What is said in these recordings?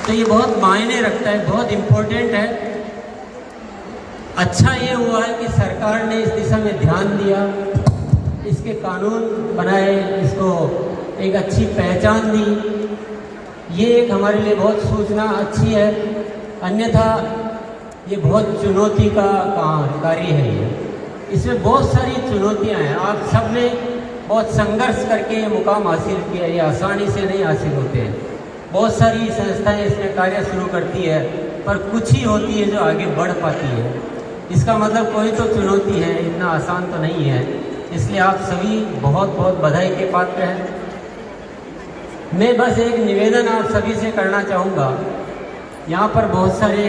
तो ये बहुत मायने रखता है, बहुत इम्पोर्टेंट है। अच्छा ये हुआ है कि सरकार ने इस दिशा में ध्यान दिया, इसके कानून बनाए, इसको एक अच्छी पहचान दी। ये एक हमारे लिए बहुत सूचना अच्छी है, अन्यथा ये बहुत चुनौती का कार्य है। ये इसमें बहुत सारी चुनौतियां हैं। आप सब ने बहुत संघर्ष करके ये मुकाम हासिल किया, ये आसानी से नहीं हासिल होते हैं। बहुत सारी संस्थाएं इसमें कार्य शुरू करती है, पर कुछ ही होती है जो आगे बढ़ पाती है। इसका मतलब कोई तो चुनौती है, इतना आसान तो नहीं है। इसलिए आप सभी बहुत बहुत बधाई के पात्र हैं। मैं बस एक निवेदन आप सभी से करना चाहूँगा। यहाँ पर बहुत सारे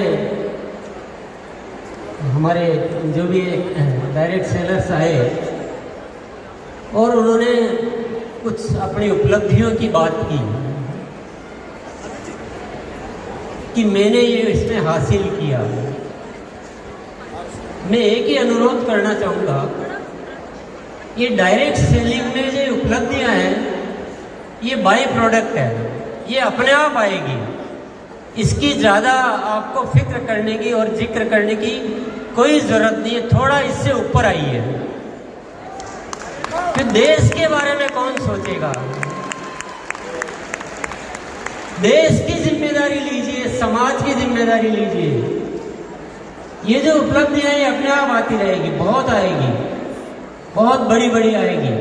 हमारे जो भी डायरेक्ट सेलर्स आए और उन्होंने कुछ अपनी उपलब्धियों की बात की कि मैंने ये इसमें हासिल किया। मैं एक ही अनुरोध करना चाहूँगा, ये डायरेक्ट सेलिंग में जो उपलब्धियां हैं ये बाई प्रोडक्ट है, ये अपने आप आएगी। इसकी ज़्यादा आपको फिक्र करने की और जिक्र करने की कोई ज़रूरत नहीं है। थोड़ा इससे ऊपर आइए। फिर देश के बारे में कौन सोचेगा? देश की जिम्मेदारी लीजिए, समाज की जिम्मेदारी लीजिए। ये जो उपलब्धियां ये अपने आप आती रहेगी, बहुत आएगी, बहुत बड़ी बड़ी आएगी।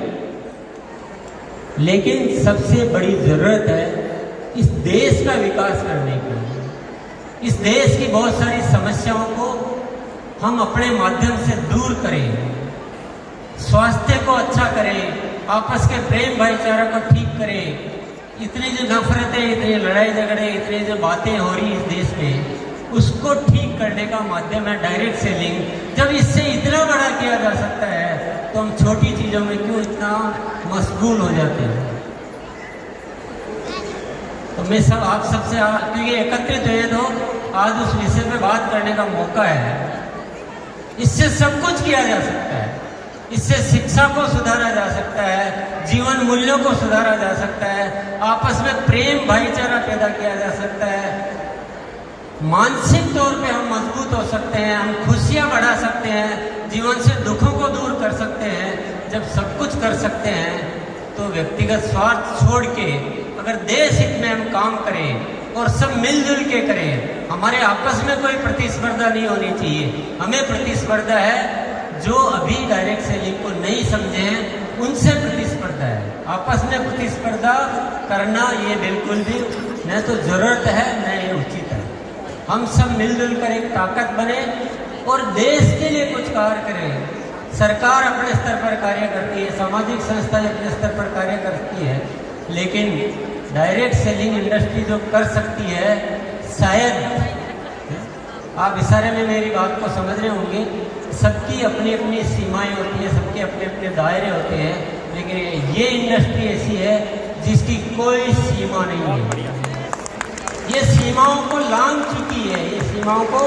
लेकिन सबसे बड़ी जरूरत है इस देश का विकास करने की। इस देश की बहुत सारी समस्याओं को हम अपने माध्यम से दूर करें, स्वास्थ्य को अच्छा करें, आपस के प्रेम भाईचारा को ठीक करें। इतनी जो नफरतें, इतनी लड़ाई झगड़े, इतनी जो बातें हो रही इस देश में, उसको ठीक करने का माध्यम है डायरेक्ट सेलिंग। जब इससे इतना बड़ा किया जा सकता है तो हम छोटी चीजों में क्यों इतना मशगूल हो जाते हैं? तो मैं सब आप सबसे क्योंकि एकत्रित हुए तो आज उस विषय पे बात करने का मौका है। इससे सब कुछ किया जा सकता है। इससे शिक्षा को सुधारा जा सकता है, जीवन मूल्यों को सुधारा जा सकता है, आपस में प्रेम भाईचारा पैदा किया जा सकता है, मानसिक तौर पे हम मजबूत हो सकते हैं, हम खुशियां बढ़ा सकते हैं, जीवन से दुखों को दूर कर सकते हैं। जब सब कुछ कर सकते हैं तो व्यक्तिगत स्वार्थ छोड़ के अगर देश हित में हम काम करें और सब मिलजुल के करें, हमारे आपस में कोई प्रतिस्पर्धा नहीं होनी चाहिए। हमें प्रतिस्पर्धा है जो अभी डायरेक्ट सेलिंग को नहीं समझे हैं उनसे प्रतिस्पर्धा है। आपस में प्रतिस्पर्धा करना ये बिल्कुल भी न तो जरूरत है न ये उचित है। हम सब मिलजुल कर एक ताकत बने और देश के लिए कुछ कार्य करें। सरकार अपने स्तर पर कार्य करती है, सामाजिक संस्थाएं अपने स्तर पर कार्य करती है, लेकिन डायरेक्ट सेलिंग इंडस्ट्री जो कर सकती है, शायद आप इशारे में मेरी बात को समझ रहे होंगे, सबकी अपनी अपनी सीमाएं होती हैं, सबके अपने अपने दायरे होते हैं, लेकिन ये इंडस्ट्री ऐसी है जिसकी कोई सीमा नहीं है। ये सीमाओं को लांघ चुकी है, ये सीमाओं को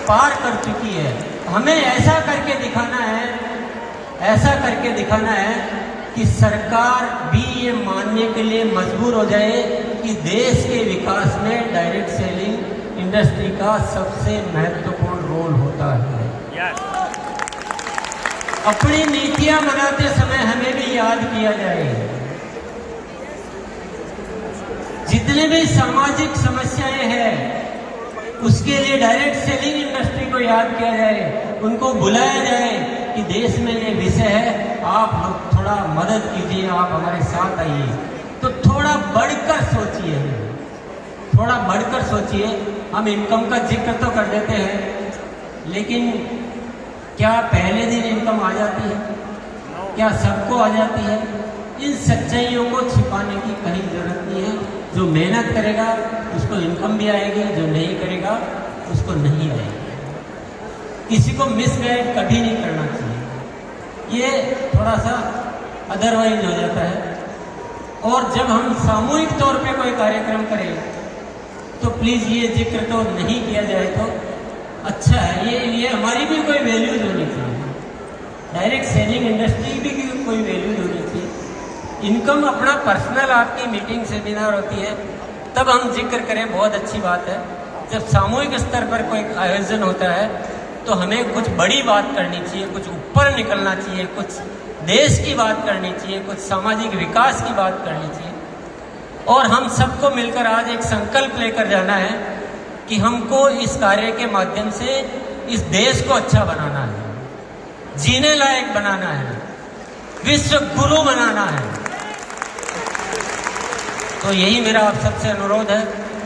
पार कर चुकी है। हमें ऐसा करके दिखाना है, ऐसा करके दिखाना है कि सरकार भी ये मानने के लिए मजबूर हो जाए कि देश के विकास में डायरेक्ट सेलिंग इंडस्ट्री का सबसे महत्वपूर्ण रोल होता है। अपनी नीतियां बनाते समय हमें भी याद किया जाए, जितने भी सामाजिक समस्याएं हैं उसके लिए डायरेक्ट सेलिंग इंडस्ट्री को याद किया जाए, उनको बुलाया जाए कि देश में ये विषय है, आप लोग थोड़ा मदद कीजिए, आप हमारे साथ आइए। तो थोड़ा बढ़कर सोचिए, थोड़ा बढ़कर सोचिए। हम इनकम का जिक्र तो कर देते हैं, लेकिन क्या पहले दिन इनकम आ जाती है? क्या सबको आ जाती है? इन सच्चाइयों को छिपाने की कहीं जरूरत नहीं है। जो मेहनत करेगा उसको इनकम भी आएगी, जो नहीं करेगा उसको नहीं आएगी। किसी को मिसगाइड कभी नहीं करना चाहिए, ये थोड़ा सा अदरवाइज हो जाता है। और जब हम सामूहिक तौर पे कोई कार्यक्रम करें तो प्लीज़ ये जिक्र तो नहीं किया जाए तो अच्छा है। ये हमारी भी कोई वैल्यूज होनी चाहिए, डायरेक्ट सेलिंग इंडस्ट्री भी कोई वैल्यूज होनी चाहिए। इनकम अपना पर्सनल आपकी मीटिंग सेमिनार होती है तब हम जिक्र करें, बहुत अच्छी बात है। जब सामूहिक स्तर पर कोई आयोजन होता है तो हमें कुछ बड़ी बात करनी चाहिए, कुछ ऊपर निकलना चाहिए, कुछ देश की बात करनी चाहिए, कुछ सामाजिक विकास की बात करनी चाहिए। और हम सबको मिलकर आज एक संकल्प लेकर जाना है कि हमको इस कार्य के माध्यम से इस देश को अच्छा बनाना है, जीने लायक बनाना है, विश्व गुरु बनाना है। तो यही मेरा आप सबसे अनुरोध है।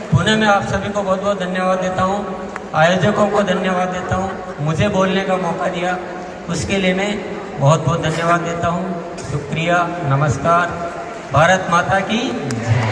पुणे में आप सभी को बहुत बहुत धन्यवाद देता हूँ, आयोजकों को धन्यवाद देता हूँ, मुझे बोलने का मौका दिया उसके लिए मैं बहुत बहुत धन्यवाद देता हूँ। शुक्रिया, नमस्कार, भारत माता की जय।